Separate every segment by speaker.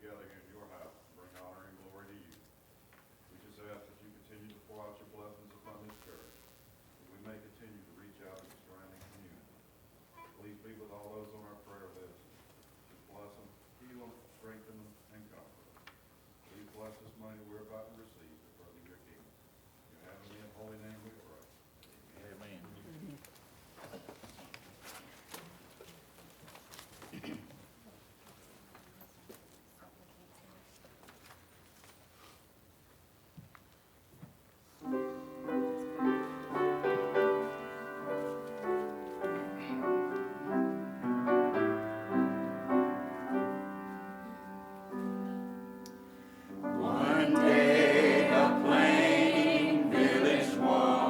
Speaker 1: together here in your house to bring honor and glory to you. We just ask that you continue to pour out your blessings upon this church, that we may continue to reach out to the surrounding community. Please be with all those on our prayer list. Just bless them, heal them, strengthen them, and comfort them. Please bless this money we're about to receive to further your kingdom. In your heavenly and holy name we pray. Amen.
Speaker 2: One day a plain village walk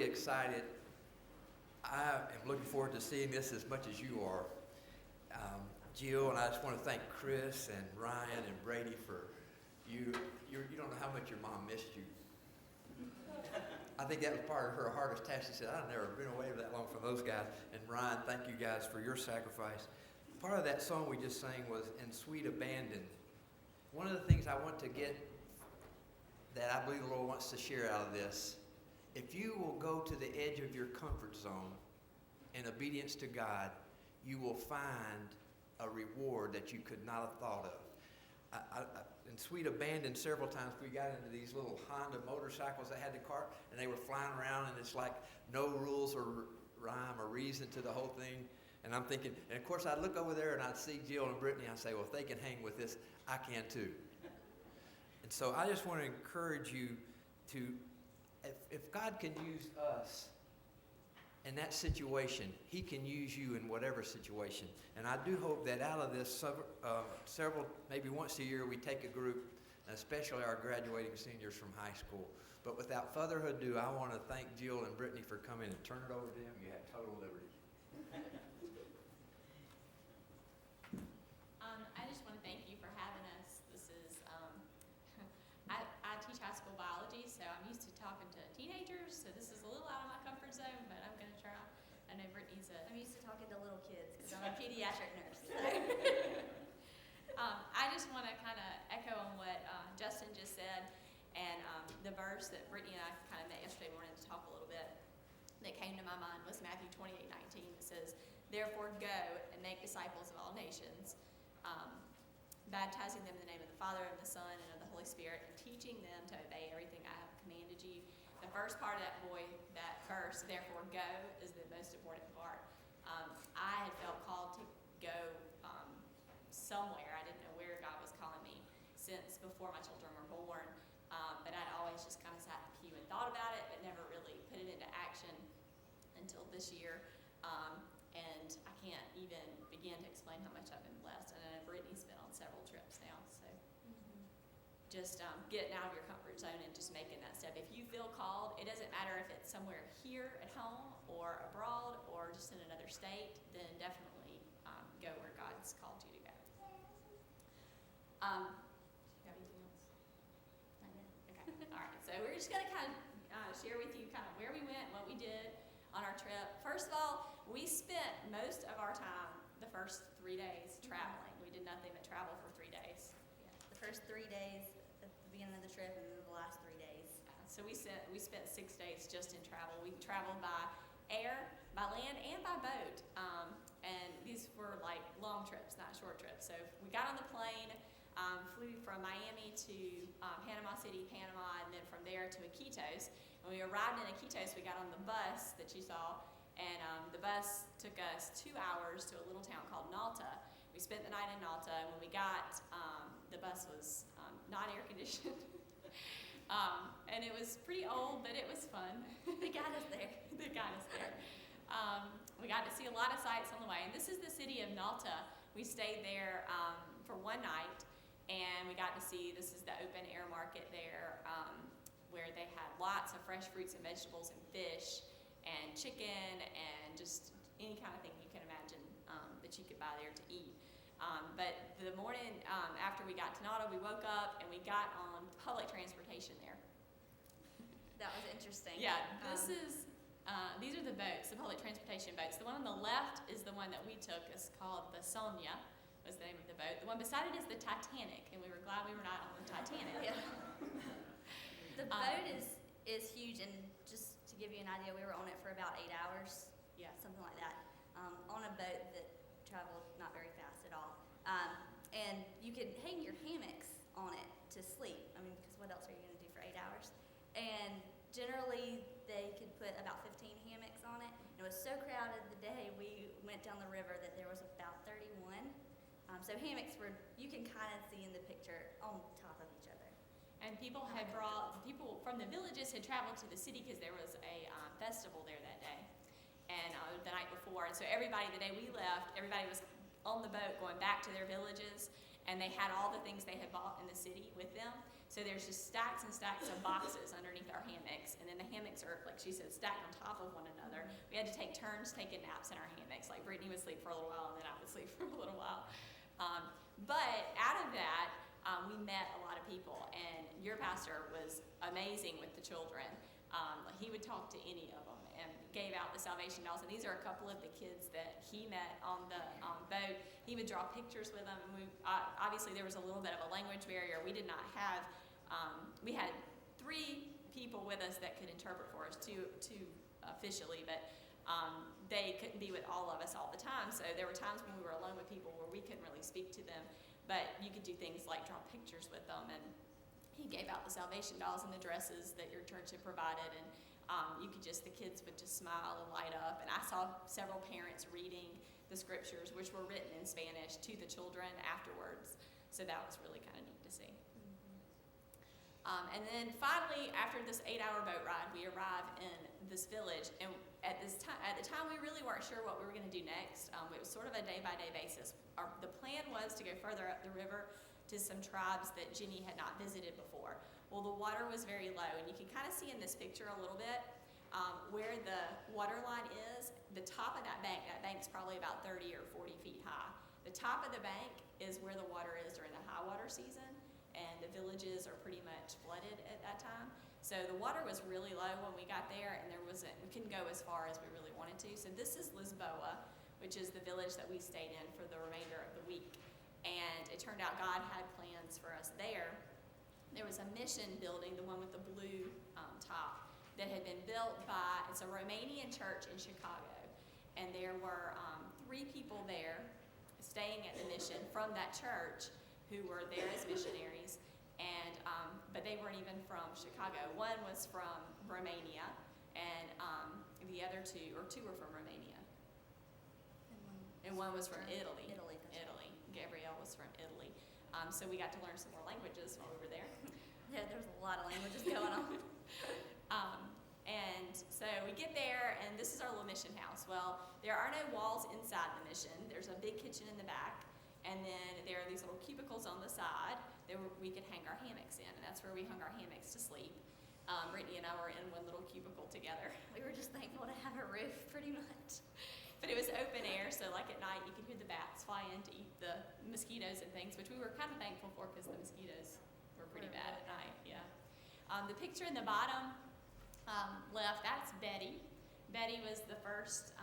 Speaker 2: excited. I am looking forward to seeing this as much as you are. Jill, and I just want to thank Chris and Ryan and Brady for you. You don't know how much your mom missed you. I think that was part of her hardest task. She said, I've never been away that long from those guys. And Ryan, thank you guys for your sacrifice. Part of that song we just sang was In Sweet Abandon. One of the things I want to get that I believe the Lord wants to share out of this, if you will go to the edge of your comfort zone in obedience to God, you will find a reward that you could not have thought of. In Sweet Abandon, several times we got into these little Honda motorcycles that had the cart, and they were flying around, and it's like no rules or rhyme or reason to the whole thing. And I'm thinking, and of course I'd look over there and I'd see Jill and Brittany, I'd say, well, if they can hang with this, I can too. And so I just want to encourage you to, if God can use us in that situation, He can use you in whatever situation. And I do hope that out of this, several, maybe once a year, we take a group, especially our graduating seniors from high school. But without further ado, I want to thank Jill and Brittany for coming and turn it over to them. You have total liberty.
Speaker 3: I just want to thank you for having us. This is, I teach high school biology, so I'm used to talking to teenagers, so this is a little out of my comfort zone, but I'm going to try. I know Brittany's
Speaker 4: I'm used to talking to little kids because I'm a pediatric nurse. So.
Speaker 3: I just want to kind of echo on what Justin just said, and the verse that Brittany and I kind of met yesterday morning to talk a little bit that came to my mind was Matthew 28:19. It says, "Therefore go and make disciples of all nations, baptizing them in the name of the Father and the Son and of the Holy Spirit, and teaching them to obey everything I have commanded you." The first part of that verse, "therefore go," is the most important part. I had felt called to go somewhere. I didn't know where God was calling me since before my children were born, but I'd always just kind of sat in the pew and thought about it, but never really put it into action until this year. And I can't even begin to explain how much I've been blessed. And I know Brittany's been on several trips now, so just getting out of your comfort zone and just making that step. If you feel called, it doesn't matter if it's somewhere here at home or abroad or just in another state, then definitely go where God's called you to go. Do you have anything else?
Speaker 4: Not yet.
Speaker 3: Okay. All right. So we're just going to kind of share with you kind of where we went, what we did on our trip. First of all, we spent most of our time the first 3 days traveling. We did nothing but travel for 3 days.
Speaker 4: Yeah. The first 3 days at the beginning of the trip, and then the last 3 days.
Speaker 3: So we spent 6 days just in travel. We traveled by air, by land, and by boat. And these were like long trips, not short trips. So we got on the plane, flew from Miami to Panama City, Panama, and then from there to Iquitos. When we arrived in Iquitos, we got on the bus that you saw, and the bus took us 2 hours to a little town called Nalta. We spent the night in Nalta, and when we got, the bus was not air conditioned. And it was pretty old, but it was fun.
Speaker 4: They got us there.
Speaker 3: They got us there. We got to see a lot of sights on the way. And this is the city of Nalta. We stayed there for one night, and we got to see, this is the open air market there, where they had lots of fresh fruits and vegetables and fish and chicken and just any kind of thing you can imagine that you could buy there to eat. But the morning after we got to Nalta, we woke up and we got on public transportation there.
Speaker 4: That was interesting.
Speaker 3: Yeah, these are the boats, the public transportation boats. The one on the left is the one that we took. It's called the Sonia, was the name of the boat. The one beside it is the Titanic, and we were glad we were not on the Titanic.
Speaker 4: Yeah. The boat is huge, and just to give you an idea, we were on it for about 8 hours.
Speaker 3: Yeah.
Speaker 4: Something like that. On a boat that traveled not very fast at all. And you could hang your hammocks on it to sleep. I mean, because what else are you going to do for 8 hours? And generally, they could put about 15 hammocks on it. And it was so crowded the day we went down the river that there was about 31. So hammocks were, you can kind of see in the picture, on top of each other.
Speaker 3: And people from the villages had traveled to the city because there was a festival there that day, and the night before. And so everybody, the day we left, everybody was on the boat going back to their villages, and they had all the things they had bought in the city with them. So there's just stacks and stacks of boxes underneath our hammocks, and then the hammocks are, like she said, stacked on top of one another. We had to take turns taking naps in our hammocks. Like Brittany would sleep for a little while, and then I would sleep for a little while. But out of that, we met a lot of people, and your pastor was amazing with the children. He would talk to any of them and gave out the salvation dolls. And these are a couple of the kids that he met on the boat. He would draw pictures with them, and obviously there was a little bit of a language barrier. We did not have. We had 3 people with us that could interpret for us, two officially, but they couldn't be with all of us all the time. So there were times when we were alone with people where we couldn't really speak to them, but you could do things like draw pictures with them. And he gave out the salvation dolls and the dresses that your church had provided, and the kids would just smile and light up. And I saw several parents reading the scriptures, which were written in Spanish, to the children afterwards. So that was really kind of neat to see. And then finally, after this 8-hour boat ride, we arrived in this village. And at the time, we really weren't sure what we were going to do next. It was sort of a day-by-day basis. The plan was to go further up the river to some tribes that Jenny had not visited before. Well, the water was very low, and you can kind of see in this picture a little bit where the water line is. The top of that bank's probably about 30 or 40 feet high. The top of the bank is where the water is during the high water season, and the villages are pretty much flooded at that time. So the water was really low when we got there, and we couldn't go as far as we really wanted to. So this is Lisboa, which is the village that we stayed in for the remainder of the week. And it turned out God had plans for us there. There was a mission building, the one with the blue top, that had been built by, it's a Romanian church in Chicago. And there were 3 people there staying at the mission from that church who were there as missionaries. And but they weren't even from Chicago. One was from Romania, and the other 2 were from Romania. And one was from Italy. Italy. Gabrielle was from Italy. So we got to learn some more languages while we were there.
Speaker 4: Yeah, there was a lot of languages going on.
Speaker 3: And so we get there, and this is our little mission house. Well, there are no walls inside the mission. There's a big kitchen in the back, and then there are these little cubicles on the side that we could hang our hammocks in, and that's where we hung our hammocks to sleep. Brittany and I were in one little cubicle together.
Speaker 4: We were just thankful to have a roof, pretty much.
Speaker 3: But it was open air, so like at night you could hear the bats fly in to eat the mosquitoes and things, which we were kind of thankful for because the mosquitoes were pretty bad at night. Yeah. The picture in the bottom left, that's Betty. Betty was the first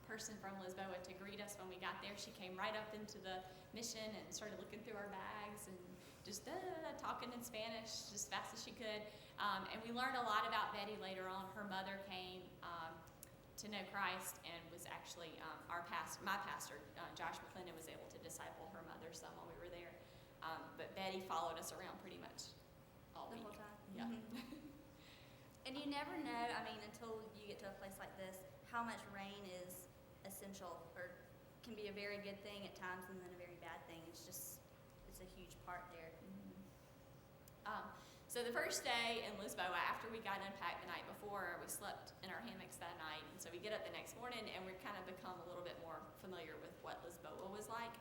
Speaker 3: person from Lisboa to greet us when we got there. She came right up into the mission and started looking through our bags and just talking in Spanish just fast as she could. And we learned a lot about Betty later on. Her mother came to know Christ and was actually my pastor, Josh McClendon, was able to disciple her mother some while we were there. But Betty followed us around pretty much all
Speaker 4: The
Speaker 3: week.
Speaker 4: whole time.
Speaker 3: Yeah.
Speaker 4: And you never know, until you get to a place like this, how much rain is essential, or can be a very good thing at times and then a very bad thing. It's a huge part there.
Speaker 3: So the first day in Lisboa, after we got unpacked the night before, we slept in our hammocks that night. And so we get up the next morning, and we've kind of become a little bit more familiar with what Lisboa was like.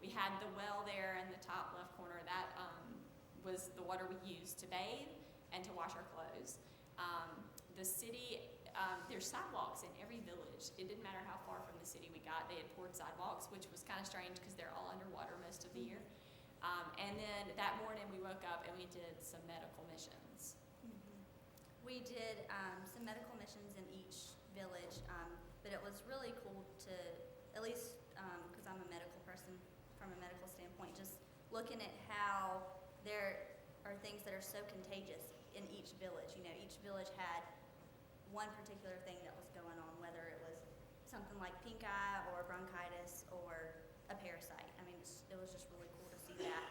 Speaker 3: We had the well there in the top left corner. That was the water we used to bathe and to wash our clothes. The city, there's sidewalks in every village. It didn't matter how far from the city we got. They had poured sidewalks, which was kind of strange because they're all underwater most of the year. And then that morning we woke up and we did some medical missions.
Speaker 4: We did some medical missions in each village, but it was really cool to, at least because I'm a medical person, from a medical standpoint, just looking at how there are things that are so contagious in each village. Each village had one particular thing that was going on, whether it was something like pink eye or bronchitis or a parasite. It was just really cool to see that.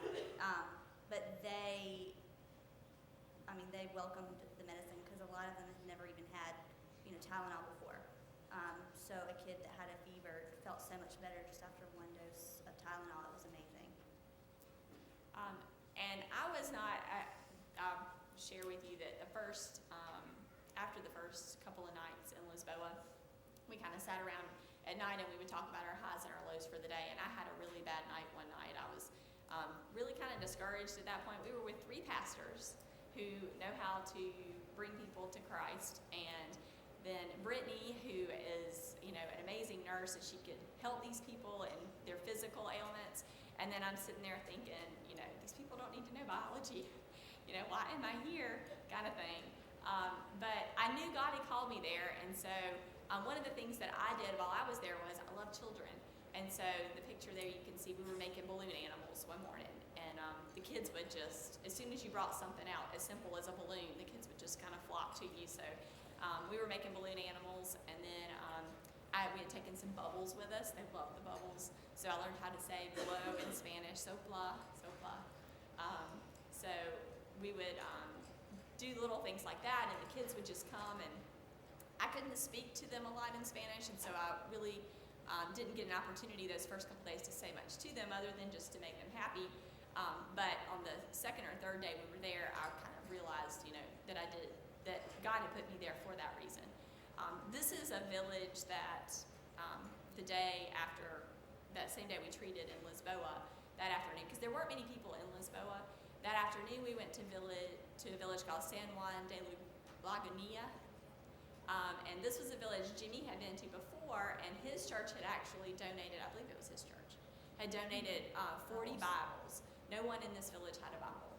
Speaker 4: But they welcomed the medicine because a lot of them had never even had, Tylenol before. So a kid that had a fever felt so much better just after one dose of Tylenol. It was amazing.
Speaker 3: And I was not, I'll share with you that after the first couple of nights in Lisboa, we kind of sat around at night and we would talk about our highs and our lows for the day. And I had a really bad night one night. I was really kind of discouraged at that point. We were with 3 pastors who know how to bring people to Christ, and then Brittany, who is, you know, an amazing nurse, and she could help these people in their physical ailments. And then I'm sitting there thinking, you know, these people don't need to know biology. You know, why am I here, kind of thing. But I knew God had called me there, and so one of the things that I did while I was there was I love children. And so the picture there, you can see we were making balloon animals one morning, and the kids would just, as soon as you brought something out as simple as a balloon, the kids would just kind of flock to you. So we were making balloon animals, and then we had taken some bubbles with us. They loved the bubbles, so I learned how to say blow in Spanish, sopla, sopla. So we would do little things like that, and the kids would just come, and I couldn't speak to them a lot in Spanish, and so I really didn't get an opportunity those first couple days to say much to them other than just to make them happy. But on the second or third day we were there, I kind of realized, you know, that God had put me there for that reason. This is a village that the day after, that same day we treated in Lisboa, that afternoon, because there weren't many people in Lisboa, that afternoon we went to a village called San Juan de Lagonia. And this was a village Jimmy had been to before, and his church had actually donated, I believe it was his church, had donated 40 Bibles. No one in this village had a Bible.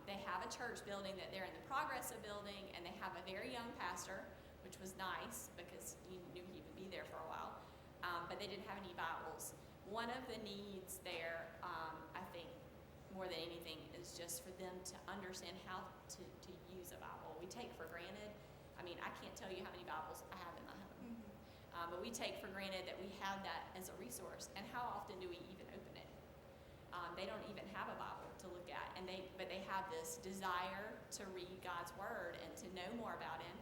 Speaker 3: They have a church building that they're in the progress of building, and they have a very young pastor, which was nice because you knew he would be there for a while, but they didn't have any Bibles. One of the needs there, I think, more than anything, is just for them to understand how to use a Bible. We take for granted, I mean, I can't tell you how many Bibles I have in my home, but we take for granted that we have that as a resource, and how often do we even open it? They don't even have a Bible to look at, but they have this desire to read God's Word and to know more about Him,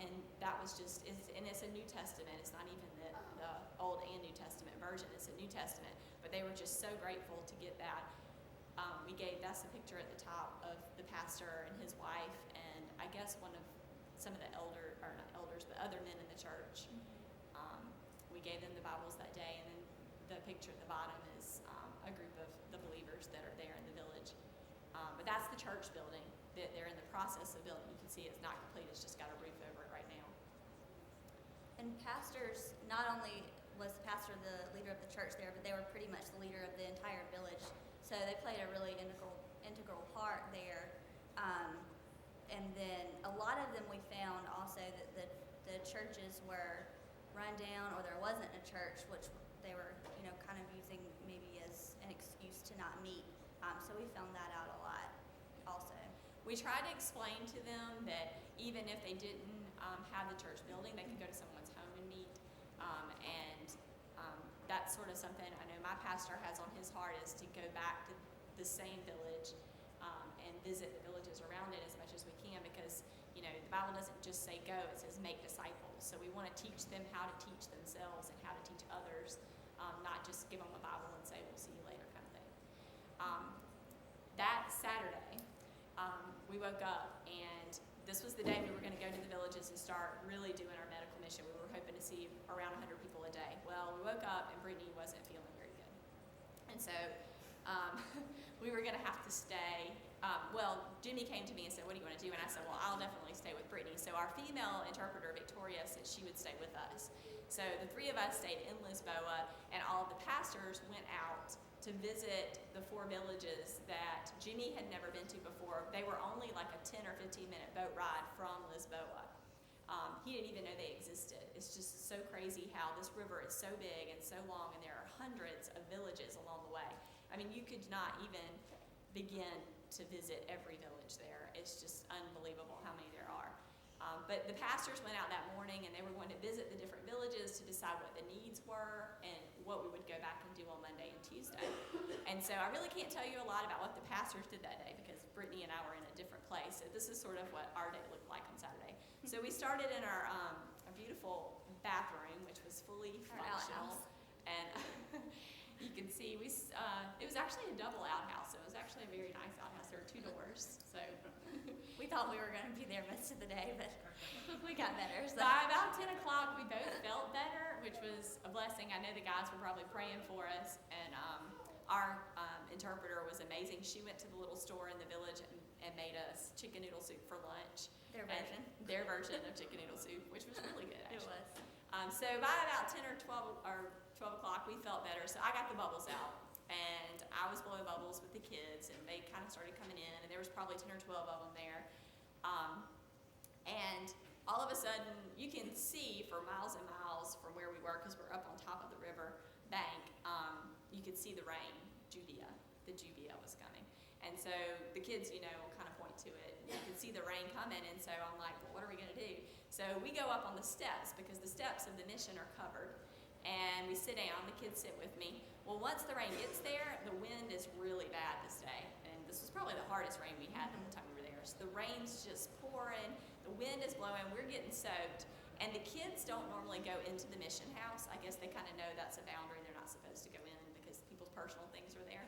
Speaker 3: and that was just, and it's a New Testament. It's not even the Old and New Testament version. It's a New Testament, but they were just so grateful to get that. That's the picture at the top of the pastor and his wife, and I guess some of the not elders, but other men in the church. We gave them the Bibles that day, and then the picture at the bottom is a group of the believers that are there in the village. But that's the church building that they're in the process of building. You can see it's not complete, it's just got a roof over it right now.
Speaker 4: And pastors, not only was the pastor the leader of the church there, but they were pretty much the leader of the entire village. So they played a really integral part there. And then a lot of them we found also that the churches were run down, or there wasn't a church, which they were, you know, kind of using maybe as an excuse to not meet. So we found that out a lot also.
Speaker 3: We tried to explain to them that even if they didn't have the church building, they could go to someone's home and meet. That's sort of something I know my pastor has on his heart, is to go back to the same village and visit the villages around it as much as we can, because, you know, the Bible doesn't just say go, it says make disciples. So we want to teach them how to teach themselves and how to teach others, not just give them a Bible and say we'll see you later kind of thing. That Saturday, we woke up, and this was the day we were going to go to the villages and start really doing our medical mission. We were hoping to see around 100 people a day. Well, we woke up and Brittany wasn't feeling very good. And so we were going to have to stay. Jimmy came to me and said, what do you want to do? And I said, well, I'll definitely stay with Brittany. So our female interpreter, Victoria, said she would stay with us. So the 3 of us stayed in Lisboa, and all of the pastors went out to visit the 4 villages that Jimmy had never been to before. They were only like a 10 or 15-minute boat ride from Lisboa. He didn't even know they existed. It's just so crazy how this river is so big and so long, and there are hundreds of villages along the way. I mean, you could not even begin to visit every village there. It's just unbelievable how many there are. But the pastors went out that morning, and they were going to visit the different villages to decide what the needs were and what we would go back and do on Monday and Tuesday. And so I really can't tell you a lot about what the pastors did that day, because Brittany and I were in a different place. So this is sort of what our day looked like on Saturday. So we started in our beautiful bathroom, which was fully functional. And you can see it was actually a double outhouse. So it was actually a very nice outhouse. There were 2 doors. So
Speaker 4: We thought we were going to be there most of the day, but we got better. So.
Speaker 3: By about 10 o'clock, we both felt better, which was a blessing. I know the guys were probably praying for us, and our interpreter was amazing. She went to the little store in the village and made us chicken noodle soup for lunch.
Speaker 4: Their
Speaker 3: And
Speaker 4: version.
Speaker 3: their version of chicken noodle soup, which was really good,
Speaker 4: It
Speaker 3: actually.
Speaker 4: was.
Speaker 3: So by about 10 or 12 o'clock, we felt better. So I got the bubbles out, and I was blowing bubbles with the kids, and they kind of started coming in, and there was probably 10 or 12 of them there. And all of a sudden, you can see for miles and miles from where we were, because we're up on top of the river bank, you could see the rain, Judea. The Judea was coming. And so the kids, kind of point to it. You can see the rain coming, and so I'm like, well, what are we going to do? So we go up on the steps, because the steps of the mission are covered, and we sit down. The kids sit with me. Well, once the rain gets there, the wind is really bad this day, and this was probably the hardest rain we had the whole time we were there. So the rain's just pouring, the wind is blowing, we're getting soaked, and the kids don't normally go into the mission house. I guess they kind of know that's a boundary. They're not supposed to go in because people's personal things are there.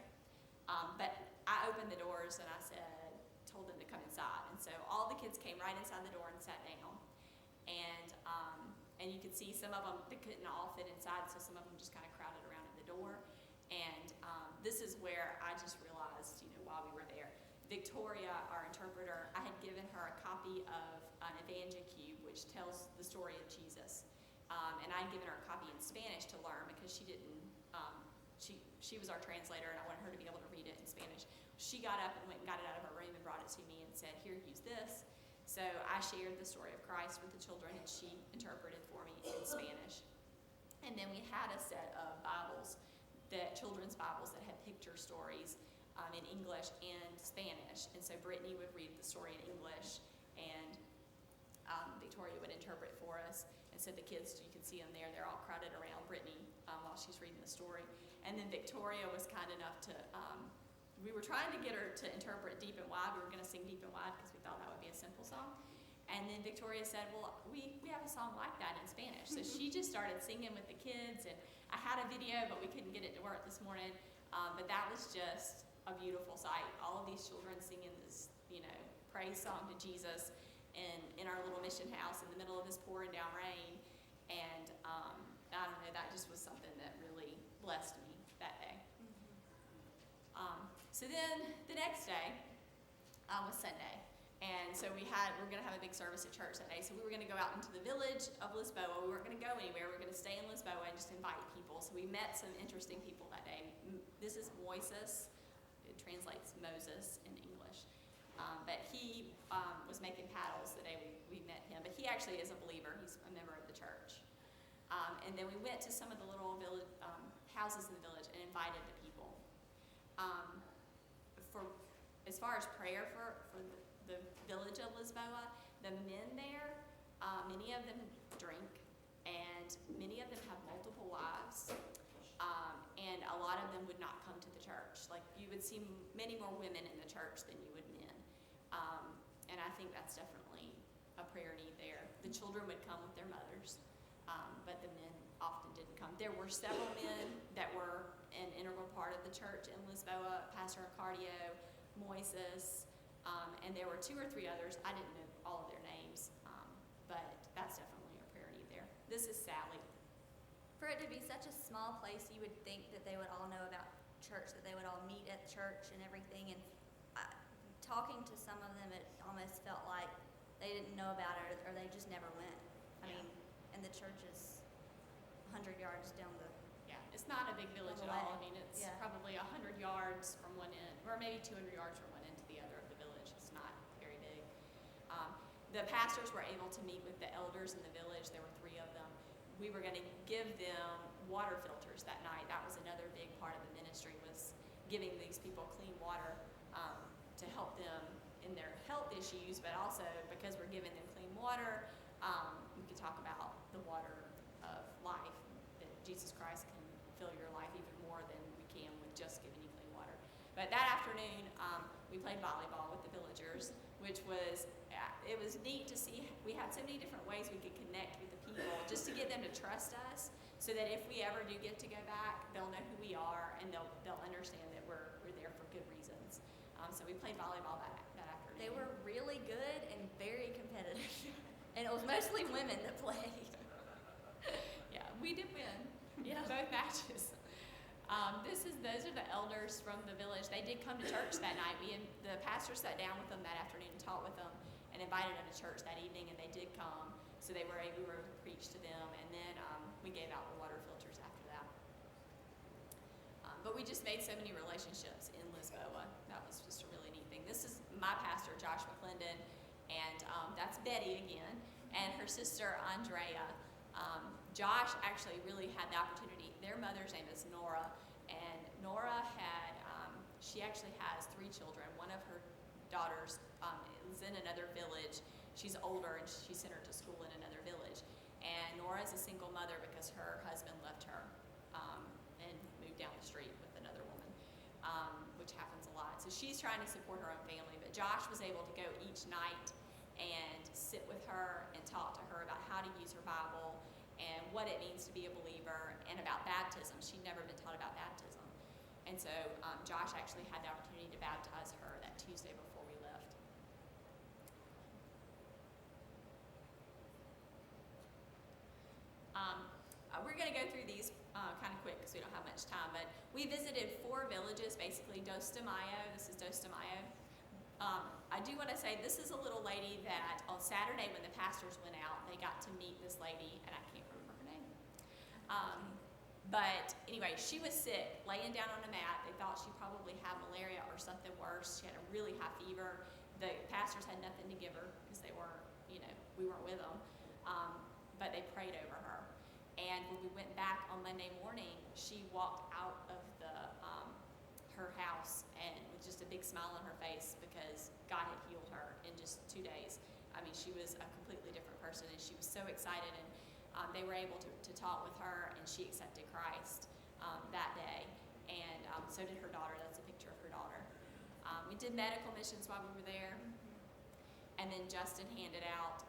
Speaker 3: But I opened the doors and I told them to come inside. And so all the kids came right inside the door and sat down. And you could see some of them, they couldn't all fit inside, so some of them just kind of crowded around at the door. And this is where I just realized, while we were there, Victoria, our interpreter, I had given her a copy of an Evangel Cube, which tells the story of Jesus. And I'd given her a copy in Spanish to learn, because she didn't, she was our translator, and I wanted her to be able to read it in Spanish. She got up and went and got it out of her room and brought it to me and said, here, use this. So I shared the story of Christ with the children, and she interpreted for me in Spanish. And then we had a set of Bibles, children's Bibles that had picture stories in English and Spanish. And so Brittany would read the story in English, and Victoria would interpret for us. And so the kids, you can see them there, they're all crowded around Brittany while she's reading the story. And then Victoria was kind enough to, we were trying to get her to interpret Deep and Wide. We were going to sing Deep and Wide because we thought that would be a simple song. And then Victoria said, well, we have a song like that in Spanish. So she just started singing with the kids, and I had a video, but we couldn't get it to work this morning. But that was just a beautiful sight. All of these children singing this, praise song to Jesus in our little mission house in the middle of this pouring down rain. And I don't know, that just was something that really blessed me that day. So then the next day was Sunday. And so we're going to have a big service at church that day. So we were going to go out into the village of Lisboa. We weren't going to go anywhere. We were going to stay in Lisboa and just invite people. So we met some interesting people that day. This is Moises. It translates Moses in English. But he was making paddles the day we met him. But he actually is a believer. He's a member of the church. And then we went to some of the little village houses in the village and invited the people. As far as prayer for the village of Lisboa, the men there, many of them drink, and many of them have multiple wives, and a lot of them would not come to the church. Like, you would see many more women in the church than you would men. And I think that's definitely a prayer need there. The children would come with their mothers, but the men often didn't come. There were several men that were an integral part of the church in Lisboa, Pastor Ricardio, Moises, and there were 2 or 3 others. I didn't know all of their names, but that's definitely a prayer need there. This is Sally.
Speaker 4: For it to be such a small place, you would think that they would all know about church, that they would all meet at church and everything. And talking to some of them, it almost felt like they didn't know about it, or they just never went. I mean, and the church is 100 yards down the...
Speaker 3: Yeah, it's not a big village at all. I mean, it's probably 100 yards from one end, or maybe 200 yards from one end to the other of the village. It's not very big. The pastors were able to meet with the elders in the village. There were 3 of them. We were going to give them water filters that night. That was another big part of the ministry, was giving these people clean water to help them in their health issues, but also because we're giving them clean water, we could talk about the water of life, that Jesus Christ can fill your life even more than we can with just giving you clean water. But that afternoon, we played volleyball with the villagers, which was, it was neat to see. We had so many different ways we could connect with the people, just to get them to trust us, so that if we ever do get to go back, they'll know who we are, and they'll understand that we're there for good reasons. So we played volleyball that afternoon.
Speaker 4: They were really good and very competitive. And it was mostly women that played.
Speaker 3: Yeah, we did win.
Speaker 4: Yeah.
Speaker 3: Both matches. Those are the elders from the village. They did come to church that night. The pastor sat down with them that afternoon and talked with them and invited them to church that evening, and they did come. So we were able to preach to them, and then we gave out the water filters after that. But we just made so many relationships in Lisboa. That was just a really neat thing. This is my pastor, Josh McClendon, and that's Betty again, and her sister, Andrea. Josh actually really had the opportunity. Their mother's name is Nora, and Nora she actually has 3 children. One of her daughters is in another village. She's older, and she sent her to school in another village. And Nora is a single mother because her husband left her and moved down the street with another woman, which happens a lot. So she's trying to support her own family, but Josh was able to go each night and sit with her and talk to her about how to use her Bible and what it means to be a believer, and about baptism. She'd never been taught about baptism. And so Josh actually had the opportunity to baptize her that Tuesday before we left. We're going to go through these kind of quick because we don't have much time, but we visited 4 villages, basically. Dos de Mayo, this is Dos de Mayo. I do want to say this is a little lady that on Saturday when the pastors went out, they got to meet this lady, and I can't remember her name. But anyway, she was sick, laying down on a mat. They thought she probably had malaria or something worse. She had a really high fever. The pastors had nothing to give her because they weren't, we weren't with them. But they prayed over her. And when we went back on Monday morning, she walked out of her house and with just a big smile on her face because God had healed her in just 2 days. I mean, she was a completely different person, and she was so excited, and they were able to talk with her, and she accepted Christ that day, and so did her daughter. That's a picture of her daughter. We did medical missions while we were there, and then Justin handed out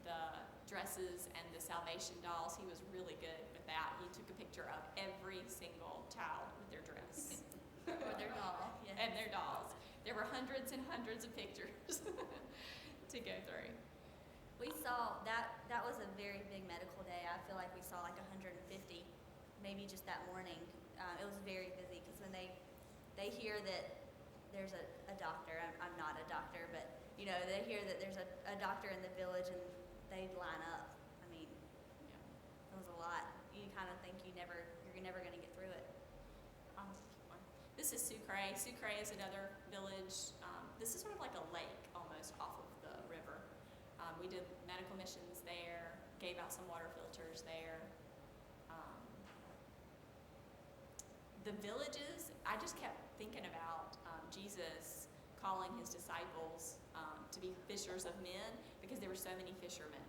Speaker 3: the dresses and the salvation dolls. He was really good with that. He took a picture of every single child with their dress.
Speaker 4: Or their doll. Yes.
Speaker 3: And their dolls. There were hundreds and hundreds of pictures to go through.
Speaker 4: We saw that was a very big medical day. I feel like we saw like 150, maybe just that morning. It was very busy because when they hear that there's a doctor, I'm not a doctor, but they hear that there's a doctor in the village and they line up. I mean, it was a lot. You kind of think you're never going to get through it.
Speaker 3: This is Sucre. Sucre is another village. This is sort of like a lake almost off of the river. We did medical missions there, gave out some water filters there. The villages, I just kept thinking about Jesus calling his disciples to be fishers of men because there were so many fishermen